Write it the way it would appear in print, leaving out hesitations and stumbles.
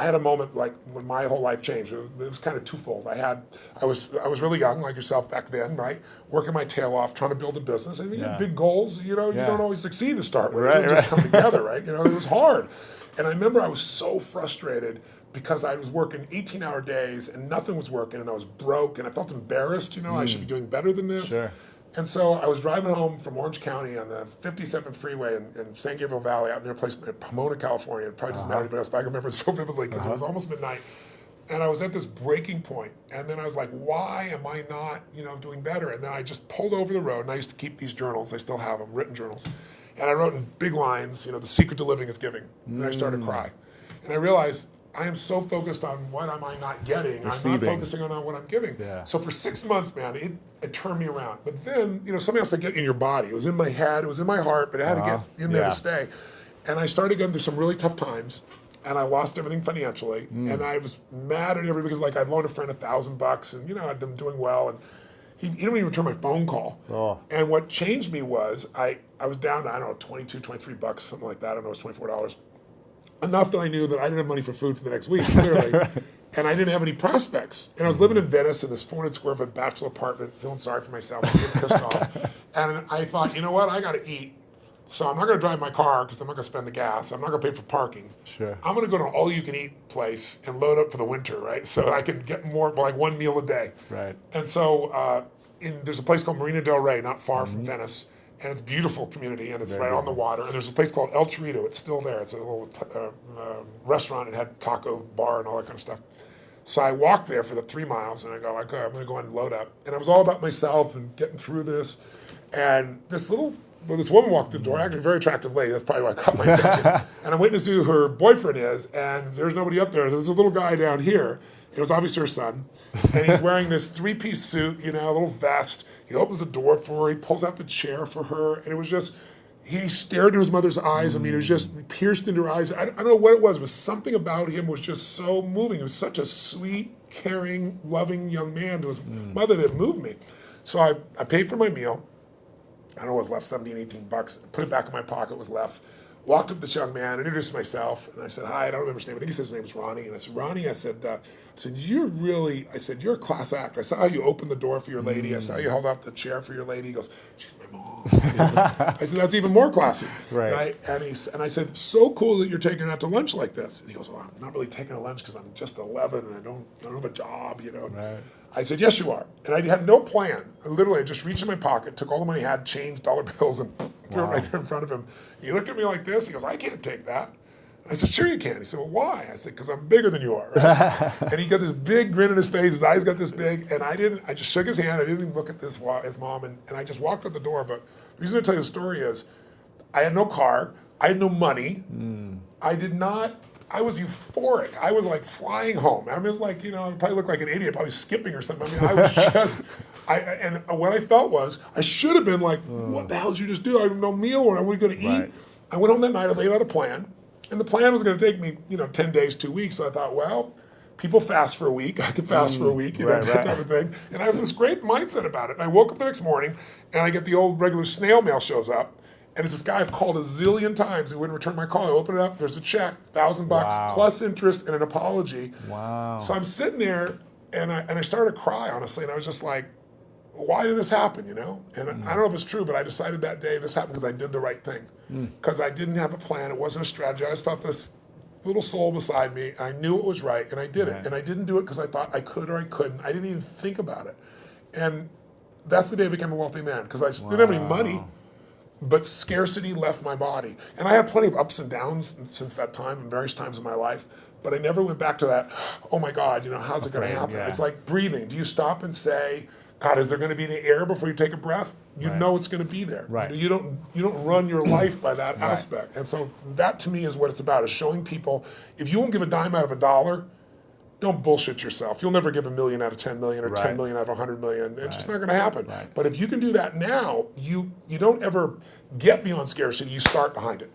I had a moment like when my whole life changed. It was kind of twofold. I was really young, like yourself back then, right? Working my tail off, trying to build a business. And you have big goals, you don't always succeed to start with. It doesn't just come together, right? It was hard. And I remember I was so frustrated because I was working 18-hour days and nothing was working and I was broke and I felt embarrassed, I should be doing better than this. Sure. And so I was driving home from Orange County on the 57 freeway in San Gabriel Valley out near a place in Pomona, California. It probably doesn't matter anybody else, but I remember it so vividly because it was almost midnight. And I was at this breaking point. And then I was like, why am I not, doing better? And then I just pulled over the road, and I used to keep these journals. I still have them, written journals. And I wrote in big lines, the secret to living is giving. And I started to cry. And I realized, I am so focused on what am I not getting. Receiving. I'm not focusing on what I'm giving. Yeah. So for 6 months, man, it turned me around. But then, something else to get in your body. It was in my head, it was in my heart, but it had to get in there to stay. And I started going through some really tough times, and I lost everything financially. And I was mad at everybody because I'd loaned a friend $1,000, and I'd been doing well, and he didn't even return my phone call. Oh. And what changed me was I was down to, I don't know, 22, 23 bucks, something like that. I don't know, it was $24. Enough that I knew that I didn't have money for food for the next week, clearly. And I didn't have any prospects. And I was living in Venice in this 400 square foot bachelor apartment, feeling sorry for myself, getting pissed off. And I thought, you know what, I got to eat. So I'm not going to drive my car because I'm not going to spend the gas. I'm not going to pay for parking. Sure. I'm going to go to an all-you-can-eat place and load up for the winter, right? So I can get more, like one meal a day. Right. And so there's a place called Marina del Rey, not far from Venice. And it's a beautiful community, and it's right on the water. And there's a place called El Chorrito. It's still there. It's a little restaurant. It had taco bar and all that kind of stuff. So I walked there for the 3 miles, and I go, okay, I'm going to go and load up. And it was all about myself and getting through this. And this woman walked through the door, actually a very attractive lady. That's probably why I caught my attention. And I went to see who her boyfriend is, and there's nobody up there. There's a little guy down here. It was obviously her son. And he's wearing this 3-piece suit, a little vest. He opens the door for her. He pulls out the chair for her. And it was just, he stared into his mother's eyes. I mean, it was just pierced into her eyes. I don't know what it was. It was something about him was just so moving. He was such a sweet, caring, loving young man to his mother that moved me. So I paid for my meal. I don't know what was left, 17, 18 bucks. Put it back in my pocket, was left. Walked up to this young man, introduced myself, and I said, hi, I don't remember his name. I think he said his name was Ronnie. And I said, Ronnie, I said, you're a class act. I saw how you opened the door for your lady. I saw how you held out the chair for your lady. He goes, she's my mom. I said, that's even more classy. Right. And I said, so cool that you're taking her out to lunch like this. And he goes, well, I'm not really taking her lunch because I'm just 11 and I don't have a job, Right. I said, yes, you are. And I had no plan. I just reached in my pocket, took all the money I had, changed dollar bills, and threw it right there in front of him. He looked at me like this. He goes, I can't take that. I said, sure you can. He said, well, why? I said, because I'm bigger than you are. Right? And he got this big grin on his face. His eyes got this big. And I just shook his hand. I didn't even look at his mom. And I just walked out the door. But the reason I tell you the story is I had no car. I had no money. I was euphoric. I was like flying home. I was like, I probably looked like an idiot, probably skipping or something. I was just, and what I felt was, I should have been like, what the hell did you just do? I have no meal, or are we going to eat? Right. I went home that night, I laid out a plan, and the plan was going to take me, 10 days, 2 weeks. So I thought, well, people fast for a week. I could fast for a week, that type of thing. And I have this great mindset about it. And I woke up the next morning, and I get the old regular snail mail shows up. And it's this guy I've called a zillion times who wouldn't return my call. I open it up, there's a check, $1,000 plus interest and an apology. Wow. So I'm sitting there and I started to cry, honestly, and I was just like, why did this happen, And I don't know if it's true, but I decided that day this happened because I did the right thing. Because I didn't have a plan, it wasn't a strategy. I just felt this little soul beside me. I knew it was right, and I did it. And I didn't do it because I thought I could or I couldn't. I didn't even think about it. And that's the day I became a wealthy man, because I didn't have any money. But scarcity left my body. And I had plenty of ups and downs since that time, in various times in my life. But I never went back to that, oh my God, how's it going to happen? Yeah. It's like breathing. Do you stop and say, God, is there going to be any air before you take a breath? You know it's going to be there. Right. You don't run your life by that aspect. And so that to me is what it's about, is showing people, if you won't give a dime out of a dollar, don't bullshit yourself. You'll never give $1 million out of 10 million or 10 million out of 100 million. It's just not going to happen. Right. But if you can do that now, you don't ever get beyond scarcity. You start behind it.